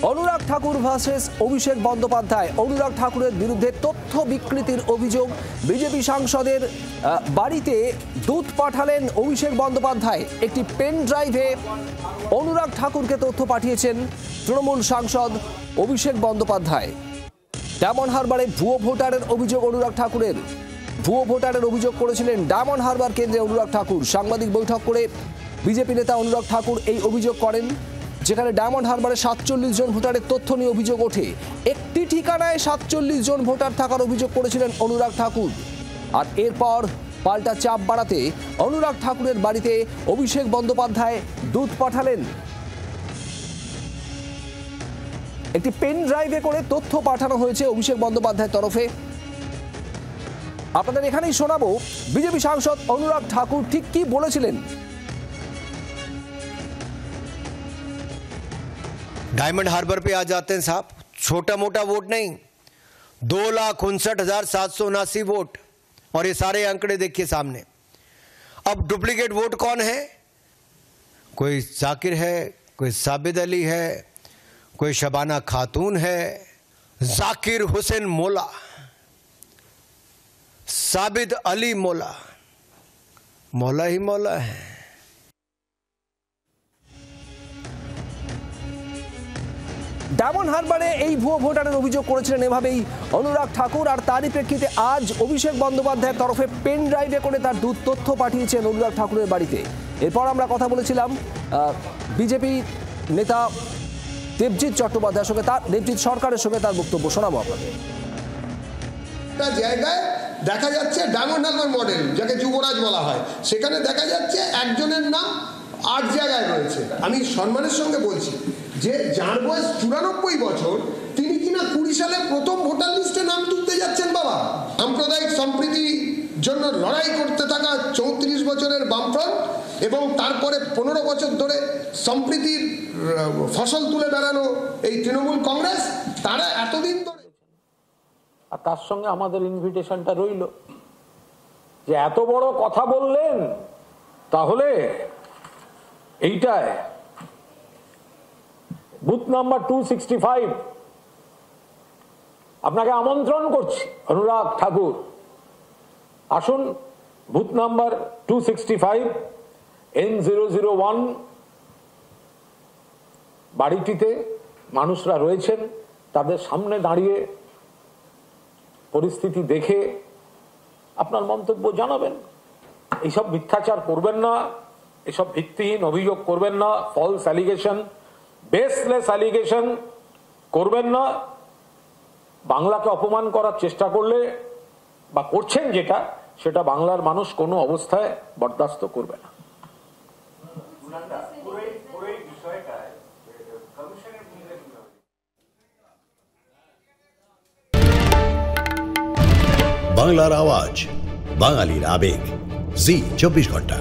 অনুরাগ ঠাকুর versus Abhishek Bandyopadhyay. অনুরাগ ঠাকুরের বিরুদ্ধে তথ্য বিকৃতির অভিযোগ। বিজেপি সাংসদের বাড়িতে দূত পাঠালেন অভিষেক বন্দ্যোপাধ্যায়। একটি পেন ড্রাইভে অনুরাগ ঠাকুরকে তথ্য পাঠিয়েছেন তৃণমূল সাংসদ অভিষেক বন্দ্যোপাধ্যায়। ডায়মন্ড হারবারে ভুয়ো ভোটারের অভিযোগ অনুরাগ ঠাকুরের। ভুয়ো ভোটারের অভিযোগ করেছিলেন ডায়মন্ড হারবার কেন্দ্রে অনুরাগ ঠাকুর। সাংবাদিক বৈঠক করে বিজেপি নেতা অনুরাগ ঠাকুর এই অভিযোগ করেন, যেখানে ডায়মন্ড হারবারে 47 জন ভোটারের তথ্য নিয়ে অভিযোগ ওঠে। একটি ঠিকানায় 47 জন ভোটার থাকার অভিযোগ করেছিলেন অনুরাগ ঠাকুর। আর এরপর পাল্টা চাপ বাড়াতে অনুরাগ ঠাকুরের বাড়িতে অভিষেক বন্দ্যোপাধ্যায় দূত পাঠালেন। একটি পেন ড্রাইভে করে তথ্য পাঠানো হয়েছে অভিষেক বন্দ্যোপাধ্যায়ের তরফে। আপনাদের এখানেই শোনাবো বিজেপি সাংসদ অনুরাগ ঠাকুর ঠিক কি বলেছিলেন। डायमंड हार्बर पे आ जाते हैं साहब, छोटा मोटा वोट नहीं, 2,59,779 वोट, और ये सारे आंकड़े देखिए सामने। अब डुप्लीकेट वोट कौन है? कोई जाकिर है, कोई साबिद अली है, कोई शबाना खातून है, जाकिर हुसैन मोला, साबिद अली मोला, मौला ही मौला है। ডায়মন্ড হারবারে এই ভুয়ো ভোটারের অভিযোগ করেছিলেন এভাবেই অনুরাগ ঠাকুর। আর তারই প্রেক্ষিতে আজ অভিষেক বন্দ্যোপাধ্যায়ের তরফে পেন ড্রাইভে করে তার দূত তথ্য পাঠিয়েছেন অনুরাগ ঠাকুরের বাড়িতে। এরপর আমরা কথা বলেছিলাম বিজেপি নেতা দেবজিৎ চট্টোপাধ্যায়ের সঙ্গে, তার দেবজিৎ সরকারের সঙ্গে তার বক্তব্য শোনাবো আপনাদের। একটা জায়গায় দেখা যাচ্ছে ডায়মন্ড হারবার মডেল, যাকে যুবরাজ বলা হয়, সেখানে দেখা যাচ্ছে একজনের নাম 8 জায়গায় রয়েছে। আমি সম্মানের সঙ্গে বলছি যে যার বয়স 94 বছর, তিনি কিনা 20 সালে প্রথম ভোটার লিস্টে নাম তুলতে যাচ্ছেন। বাবা, সাম্প্রদায়িক সম্প্রীতির জন্য লড়াই করতে থাকা 34 বছরের বামফ্রন্ট এবং তারপরে 15 বছর ধরে সম্প্রীতির ফসল তুলে বেড়ানো এই তৃণমূল কংগ্রেস, তারা এতদিন ধরে। আর তার সঙ্গে আমাদের ইনভিটেশনটা রইল যে এত বড় কথা বললেন, তাহলে এইটায় বুথ নাম্বার 265 আপনাকে আমন্ত্রণ করছি অনুরাগ ঠাকুর, আসুন বুথ নাম্বার 265 N001 বাড়িটিতে মানুষরা রয়েছেন, তাদের সামনে দাঁড়িয়ে পরিস্থিতি দেখে আপনার মন্তব্য জানাবেন। এইসব মিথ্যাচার করবেন না, এসব ভিত্তিহীন অভিযোগ করবেন না, ফলস অ্যালিগেশন, বেসলেস অ্যালিগেশন করবেন না। বাংলাকে অপমান করার চেষ্টা করলে বা করছেন যেটা, সেটা বাংলার মানুষ কোনো অবস্থায় বরদাস্ত করবে না। বাংলার আওয়াজ, বাঙালির আবেগ, জি 24 ঘন্টা।